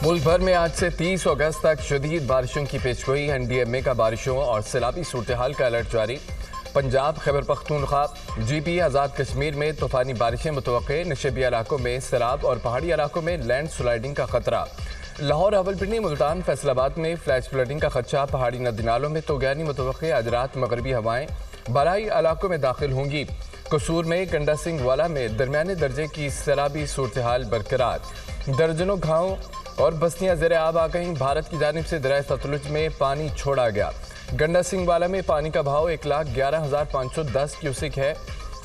मुल्क भर में आज से 30 अगस्त तक शदीद बारिशों की पेशगोई। NDMA का बारिशों और सैलाबी सूरत हाल का अलर्ट जारी। पंजाब, खैबर पख्तूनख्वा, GP, आज़ाद कश्मीर में तूफ़ानी बारिशें मुतवक्के। नशेबी इलाकों में सैलाब और पहाड़ी इलाकों में लैंड स्लाइडिंग का खतरा। लाहौर, रावलपिंडी, मुल्तान, फैसलाबाद में फ्लैश फ्लडिंग का खदशा। पहाड़ी नदी नालों में तोगयानी मुतवक्के। आज रात मगरबी हवाएं बराई इलाकों में दाखिल होंगी। कसूर में, गंडा सिंह वाला में दरमियाने दर्जे की सैलाबी सूरत हाल बरकरार। दर्जनों गाँव और बस्तियां ज़ेर आब आ गईं। भारत की जानिब से दरिया सतलुज में पानी छोड़ा गया। गंडा सिंह वाला में पानी का बहाव 1,11,510 क्यूसिक है।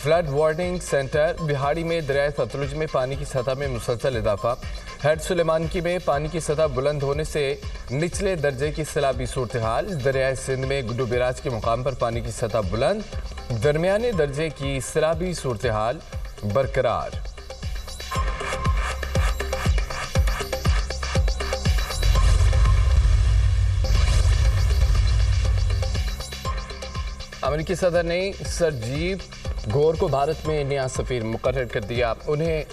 Flood warning centre. बिहाड़ी में दरिया सतलुज में पानी की सतह में मुसलसल इजाफा। हेड सुलेमानकी में पानी की सतह बुलंद होने से निचले दर्जे की सैलाबी सूरत हाल। दरियाए सिंध में गुड्डू बिराज के मुकाम पर पानी की सतह बुलंद। दरमियाने दर्जे की सैलाबी सूरत हाल बरकरार। अमेरिकी सदर ने सरजीव घोर को भारत में नया सफीर मुकर्रर कर दिया। उन्हें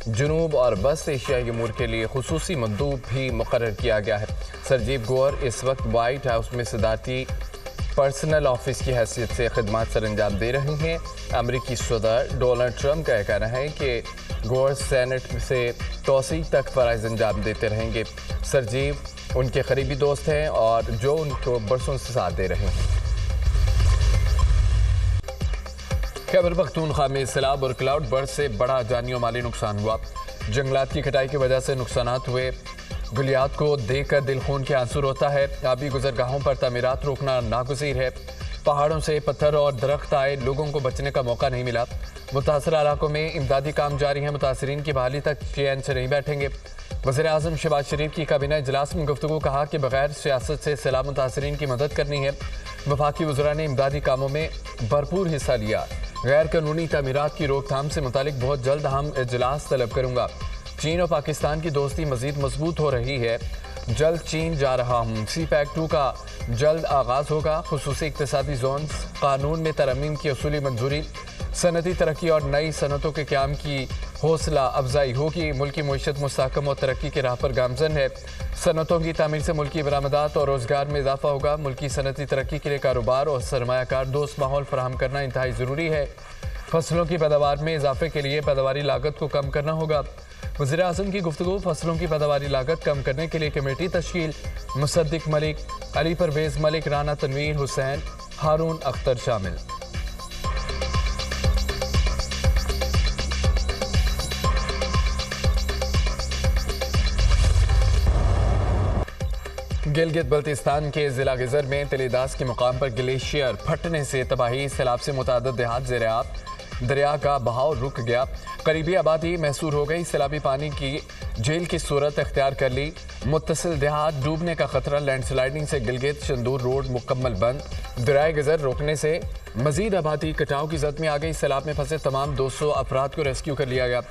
जनूब और वस्त एशियाई अमूर के लिए खुसूसी मंदूब भी मुकर्रर किया गया है। सरजीव घोर इस वक्त वाइट हाउस में सदारती पर्सनल ऑफिस की हैसियत से खिदमात सर अंजाम दे रहे हैं। अमेरिकी सदर डोनाल्ड ट्रंप का कहना है कि घोर सेनेट से तोसी तक फ़राइज़ अंजाम देते रहेंगे। सरजीव उनके करीबी दोस्त हैं और जो उनको बरसों से साथ दे रहे हैं। खैबर पख्तूनख्वा में सैलाब और क्लाउड बर्स्ट से बड़ा जानी और माली नुकसान हुआ। जंगलात की कटाई की वजह से नुकसानात हुए। गुलियात को देखकर दिल खून के आंसू रोता है। आबी गुजरगाहों पर तामीरात रोकना नागुज़ीर है। पहाड़ों से पत्थर और दरख्त आए, लोगों को बचने का मौका नहीं मिला। मुतासर इलाकों में इमदादी काम जारी है। मुतासरीन की बहाली तक चैन से नहीं बैठेंगे। वज़ीर-ए-आज़म शहबाज शरीफ की काबीना इजलास में गुफ्तगू। कहा कि बगैर सियासत से सैलाब मुतासरीन की मदद करनी है। वफाकी वज़रा ने इमदादी कामों में भरपूर हिस्सा लिया। गैर कानूनी तामीरात की रोकथाम से मुतालिक बहुत जल्द हम इजलास तलब करूँगा। चीन और पाकिस्तान की दोस्ती मज़ीद मजबूत हो रही है। जल्द चीन जा रहा हूँ। CPEC-2 का जल्द आगाज़ होगा। खुसूसी इक़्तिसादी जोन कानून में तरमीम की असूली मंजूरी। सनती तरक्की और नई सनतों के क़याम की हौसला अफजाई होगी। मुल्की मईशत मुस्तहकम और तरक्की के राह पर गामज़न है। सनतों की तामीर से मुल्की बरामदात और रोज़गार में इजाफा होगा। मुल्की सनती तरक्की के लिए कारोबार और सरमायाकार दोस्त माहौल फराहम करना इंतहाई ज़रूरी है। फसलों की पैदावार में इजाफे के लिए पैदावारी लागत को कम करना होगा। वज़ीर-ए-आज़म की गुफ्तगू। फसलों की पैदावारी लागत कम करने के लिए कमेटी तश्कील। मुसद्दिक मलिक, अली परवेज़ मलिक, राना तनवीर हुसैन, हारून अख्तर शामिल। गिलगित बल्तिस्तान के ज़िला गिज़र में तिलीदास के मुकाम पर ग्लेशियर फटने से तबाही। सैलाब से मुतादिद देहात ज़ेर आब। दरिया का बहाव रुक गया। करीबी आबादी महसूर हो गई। सैलाबी पानी की झील की सूरत अख्तियार कर ली। मुत्तसिल देहात डूबने का खतरा। लैंड स्लाइडिंग से गिलगित शंदूर रोड मुकम्मल बंद। दरियाए गिज़र रोकने से मजीद आबादी कटाव की जद में आ गई। सैलाब में फंसे तमाम 200 अफराद को रेस्क्यू कर लिया गया।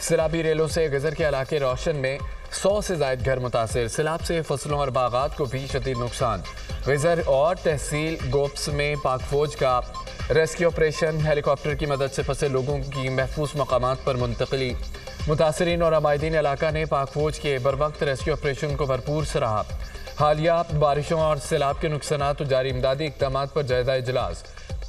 सैलाबी रेलों से गिज़र के इलाके रोशन में 100 से ज़ायद घर मुतासिर। सैलाब से फसलों और बागात को भी शदीद नुकसान। गिज़र और तहसील गोप्स में पाक फौज का रेस्क्यू ऑपरेशन। हेलीकॉप्टर की मदद से फंसे लोगों की महफूज मकामात पर मुंतकली। मुतासरीन और अमायदीन इलाका ने पाक फौज के बरवक्त रेस्क्यू ऑपरेशन को भरपूर सराहा। हालिया बारिशों और सैलाब के नुकसानात और जारी इमदादी इक़दाम पर जायज़ा इजलास।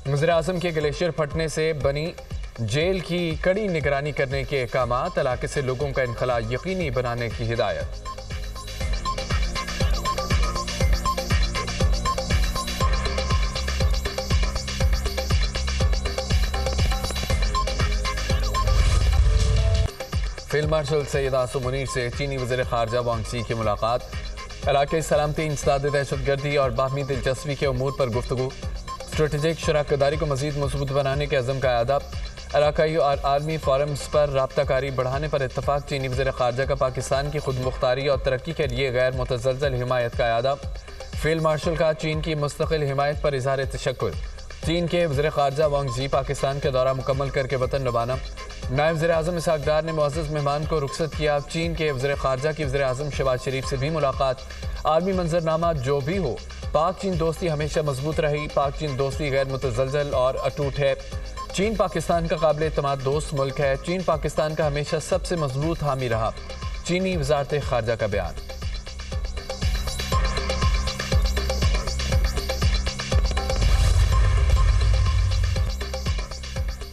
वज़ीर-ए-आज़म के ग्लेशियर फटने से बनी जेल की कड़ी निगरानी करने के अहकामात। इलाके से लोगों का इनखला यकीनी बनाने की हिदायत। फील्ड मार्शल सैयद आसिम मुनीर से चीनी वज़ीर ख़ारजा वांग सी की मुलाकात। इलाके सलामती, इंसदाद दहशतगर्दी और बाहमी दिलचस्पी के अमूर पर गुफ्तगू। स्ट्रेटेजिक शराकतदारी को मज़ीद मजबूत बनाने के अज़म का अदा। इलाकाई और आलमी फोरम्स पर राब्ताकारी बढ़ाने पर इत्तफाक। चीनी वज़ीर ख़ारजा का पाकिस्तान की खुद मुख्तारी और तरक्की के लिए गैर मुतज़लज़ल हिमायत का अदा। फील्ड मार्शल का चीन की मुस्तकिल हिमायत पर इज़हार तशक्कुर। चीन के वज़ीर ख़ारजा वांग ज़ी पाकिस्तान का दौरा मुकम्मल करके वतन रवाना। नायब वज़ीर-ए-आज़म इसहाक़ डार ने मुअज़्ज़ज़ मेहमान को रुखसत किया। चीन के वज़ीर ख़ारजा की वज़ीर-ए-आज़म शहबाज शरीफ से भी मुलाकात। आलमी मंजरनामा जो भी हो, पाक चीन दोस्ती हमेशा मजबूत रही। पाक चीन दोस्ती गैर मुतज़लज़ल और अटूट है। चीन पाकिस्तान का काबिल एतमाद दोस्त मुल्क है। चीन पाकिस्तान का हमेशा सबसे मजबूत हामी रहा। चीनी वज़ारत ख़ारजा का बयान।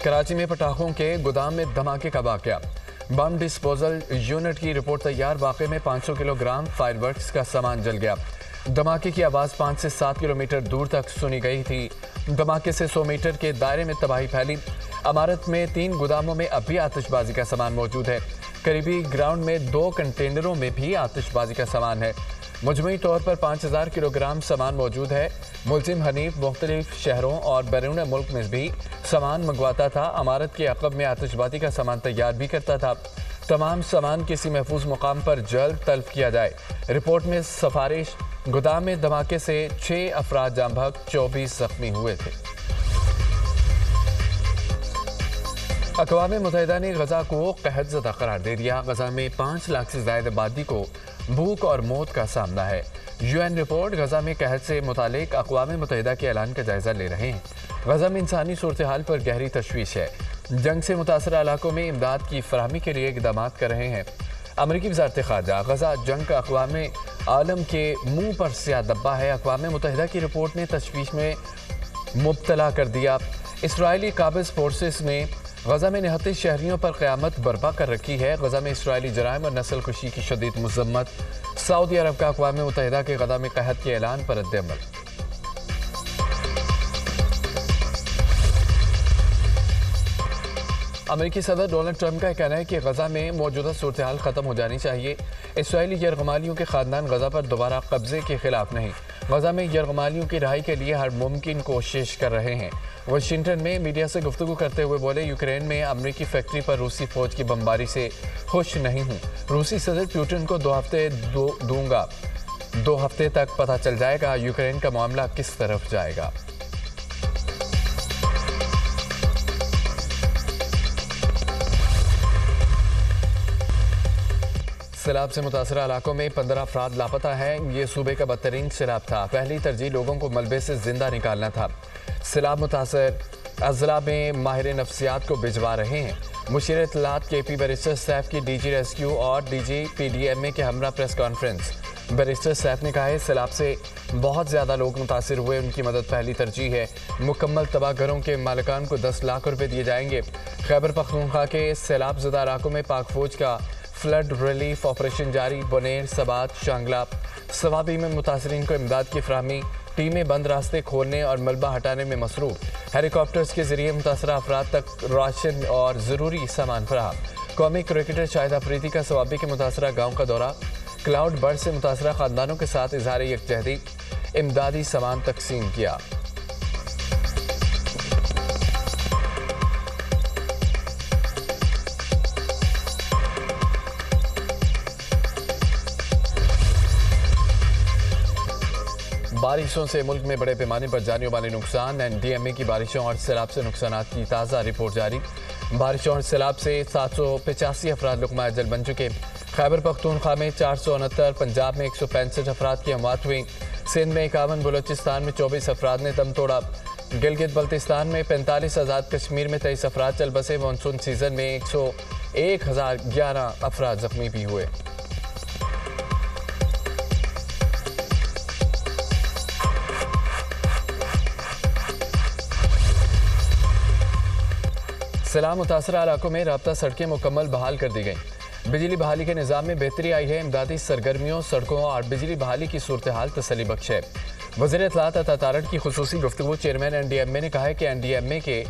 कराची में पटाखों के गोदाम में धमाके का वाकया। बम डिस्पोजल यूनिट की रिपोर्ट तैयार। वाकये में 500 किलोग्राम फायरवर्क्स का सामान जल गया। धमाके की आवाज़ 5 से 7 किलोमीटर दूर तक सुनी गई थी। धमाके से 100 मीटर के दायरे में तबाही फैली। इमारत में 3 गोदामों में अब भी आतिशबाजी का सामान मौजूद है। करीबी ग्राउंड में 2 कंटेनरों में भी आतिशबाजी का सामान है। मजमूई तौर पर 5000 किलोग्राम सामान मौजूद है। मुलजिम हनीफ मुख्तलिफ शहरों और बैरून मुल्क में भी सामान मंगवाता था। इमारत के अक़ब में आतिशबाजी का सामान तैयार भी करता था। तमाम सामान किसी महफूज मुकाम पर जल्द तल्फ किया जाए। रिपोर्ट में सिफारिश। गोदाम में धमाके से 6 अफराद जाम बहक, 24 जख्मी हुए थे। अक़वाम मुत्तहिदा ने गजा को कहत ज़दा करार दे दिया। गजा में 5 लाख से ज़ायद आबादी को भूख और मौत का सामना है। UN रिपोर्ट गजा में कहत से मुतालिक अक़वाम मुत्तहिदा के ऐलान का जायजा ले रहे हैं। गजा में इंसानी सूरत हाल पर गहरी तशवीश है। जंग से मुतासरा इलाकों में इमदाद की फराहमी के लिए इक़दाम कर रहे हैं। अमरीकी वज़ारत ख़ारजा गजा जंग का अक़वाम आलम के मुंह पर स्याह दब्बा है। अक़वाम मुत्तहिदा की रिपोर्ट ने तशवीश में मुब्तला कर दिया। इसराइली काबिज़ फोर्सेस ने गजा में निहत्ते शहरियों पर क़यामत बर्पा कर रखी है। गजा में इसराइली जराइम और नस्ल कुशी की शदीद मज़म्मत। सऊदी अरब का अक़वाम मुत्तहिदा के गजा में कहत के ऐलान पर रद्द-ए-अमल। अमेरिकी सदर डोनाल्ड ट्रंप का कहना है कि गजा में मौजूदा सूरत हाल ख़त्म हो जानी चाहिए। इसराइली यरगमालियों के ख़ानदान गजा पर दोबारा कब्जे के खिलाफ नहीं, गजा में यरगमालियों की रिहाई के लिए हर मुमकिन कोशिश कर रहे हैं। वाशिंगटन में मीडिया से गुफ्तगू करते हुए बोले, यूक्रेन में अमरीकी फैक्ट्री पर रूसी फौज की बमबारी से खुश नहीं हूँ। रूसी सदर पुतिन को 2 हफ्ते दूंगा। 2 हफ्ते तक पता चल जाएगा यूक्रेन का मामला किस तरफ जाएगा। सैलाब से मुतासरा इलाकों में 15 अफराद लापता हैं। ये सूबे का बदतरीन सैलाब था। पहली तरजीह लोगों को मलबे से जिंदा निकालना था। सैलाब मुतासर अजला में माहिर नफ्सियात को भिजवा रहे हैं। मुशीर इत्तलात KP बैरिस्टर सैफ की DG रेस्क्यू और DG PDMA के हमरा प्रेस कॉन्फ्रेंस। बैरिस्टर सैफ ने कहा है सैलाब से बहुत ज़्यादा लोग मुतासिर हुए, उनकी मदद पहली तरजीह है। मुकम्मल तबाह घरों के मालिकान को 10 लाख रुपए दिए जाएंगे। खैबर पख्तूनख्वा के सैलाब ज़दा इलाकों में पाक फौज का फ्लड रिलीफ ऑपरेशन जारी। बोनेर, सबात, शांगला, सवाबी में मुतासरीन को इमदाद की फराहमी। टीमें बंद रास्ते खोलने और मलबा हटाने में मसरूफ। हेलीकॉप्टर्स के जरिए मुतासरा अफराद तक राशन और ज़रूरी सामान फराहम। कौमी क्रिकेटर शाहिद अफरीदी का सवाबी के मुतासरा गाँव का दौरा। क्लाउड बर्ड से मुतासरा ख़ानदानों के साथ इजहार यकजहती, इमदादी सामान तकसीम किया। बारिशों से मुल्क में बड़े पैमाने पर जानी माली नुकसान। NDMA की बारिशों और सैलाब से नुकसानात की ताज़ा रिपोर्ट जारी। बारिशों और सैलाब से 785 अफराद लुक़मा अजल बन चुके। खैबर पख्तूनख्वा में 469, पंजाब में 165 अफराद की अमवात हुई। सिंध में 51, बलोचिस्तान में 24 अफराद ने दम तोड़ा। गिलगित बल्तिस्तान में 45, आज़ाद कश्मीर में 23 अफराद चल बसे। मानसून सीजन में 101,011 अफराद जख्मी भी हुए। सैलाब मुतासरा इलाकों में राब्ता सड़कें मुकम्मल बहाल कर दी गई। बिजली बहाली के निज़ाम में बेहतरी आई है। इमदादी सरगर्मियों, सड़कों और बिजली बहाली की सूरत हाल तसल्ली बख्श है। वज़ीर इत्तलात अता तारड़ की खुसूसी गुफ्तगू। चेयरमैन NDMA ने कहा है कि NDMA के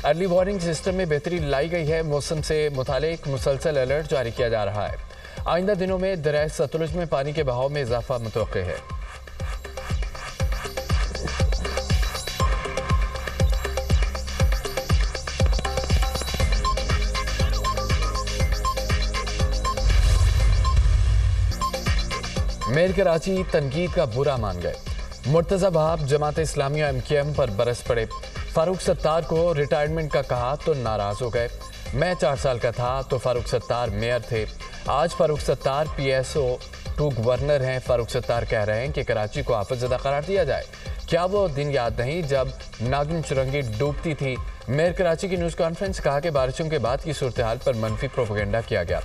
अर्ली वार्निंग सिस्टम में बेहतरी लाई गई है। मौसम से मुतालिक मुसलसल अलर्ट जारी किया जा रहा है। आइंदा दिनों में दरियाए सतलुज में पानी के बहाव में इजाफा मुतवक्किल है। मेयर कराची तनकीद का बुरा मान गए। मुर्तज़ा बहाब जमात इस्लामी MKM पर बरस पड़े। फारूक सत्तार को रिटायरमेंट का कहा तो नाराज हो गए। मैं 4 साल का था तो फारूक सत्तार मेयर थे। आज Farooq Sattar PSO to governor हैं। फारूक सत्तार कह रहे हैं कि कराची को आफतज़दा करार दिया जाए। क्या वो दिन याद नहीं जब नागिन सुरंगी डूबती थी? मेयर कराची की न्यूज़ कॉन्फ्रेंस। कहा कि बारिशों के बाद की सूरत हाल पर मनफी प्रोपेगेंडा किया गया।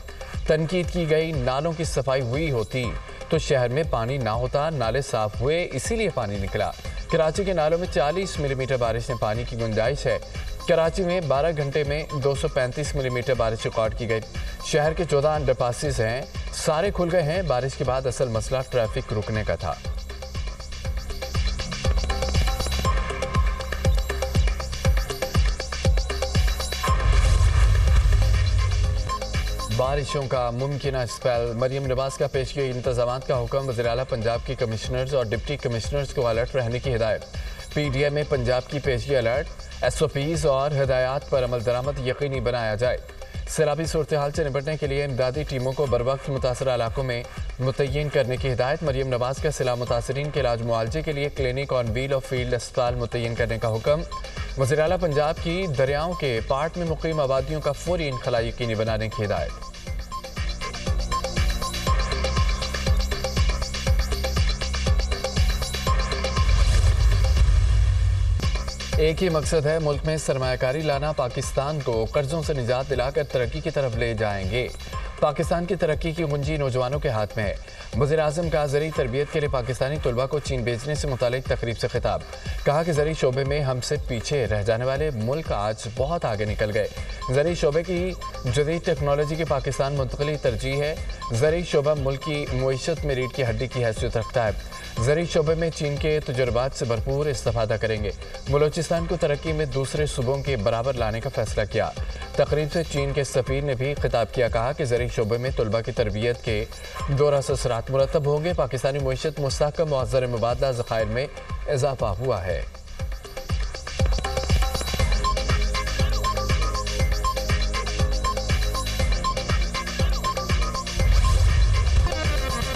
तनकीद की गई, नालों की सफाई हुई होती तो शहर में पानी ना होता। नाले साफ हुए इसीलिए पानी निकला। कराची के नालों में 40 मिलीमीटर बारिश ने पानी की गुंजाइश है। कराची में 12 घंटे में 235 मिलीमीटर बारिश रिकॉर्ड की गई। शहर के 14 अंडरपासेस हैं, सारे खुल गए हैं। बारिश के बाद असल मसला ट्रैफिक रुकने का था। बारिशों का मुमकिन स्पेल, मरियम नवाज का पेशगी इंतजाम का हुक्म, वज़ीर-ए-आला पंजाब की कमिश्नर्स और डिप्टी कमिश्नर्स को अलर्ट रहने की हिदायत। पीडीए में पंजाब की पेशगी अलर्ट, एसओपीज और हिदायत पर अमल दरामद यकीनी बनाया जाए। सैलाबी सूरत हाल से निपटने के लिए इमदादी टीमों को बरवक्त मुतासरा इलाकों में मुतय्यन करने की हिदायत। मरियम नवाज का सैलाब मुतासरीन के इलाज मुआलजे के लिए क्लिनिक ऑन व्हील और फील्ड अस्पताल मुतय्यन करने का हुक्म। वज़ीर-ए-आला पंजाब की दरियाओं के पार्ट में मुकीम आबादियों का फौरी इनखला यकीनी बनाने की हिदायत। एक ही मकसद है, मुल्क में सरमायाकारी लाना, पाकिस्तान को कर्जों से निजात दिलाकर तरक्की की तरफ ले जाएंगे। पाकिस्तान की तरक्की की कुंजी नौजवानों के हाथ में है। वज़ीर-ए-आज़म का ज़री तरबियत के लिए पाकिस्तानी तलबा को चीन भेजने से मुतालिक तकरीब से खिताब। कहा कि ज़री शोबे में हमसे पीछे रह जाने वाले मुल्क आज बहुत आगे निकल गए। ज़री शोबे की जदीद टेक्नोलॉजी की पाकिस्तान मुंतकली तरजीह है। ज़री शोबा मुल्क की मुईशत में रीढ़ की हड्डी की हैसियत रखता है। ज़री शोबे में चीन के तजुर्बात से भरपूर इस्तेफादा करेंगे। बलोचिस्तान को तरक्की में दूसरे सूबों के बराबर लाने का फैसला किया। तकरीब से चीन के सफीर ने भी खिताब किया। कहा कि ज़री शोबे में तलबा की तरबियत के दौर असरात मुरतब होंगे। पाकिस्तानी मुईशत मुस्तहकम और ज़र मुबादला ज़खायर में इजाफा हुआ है।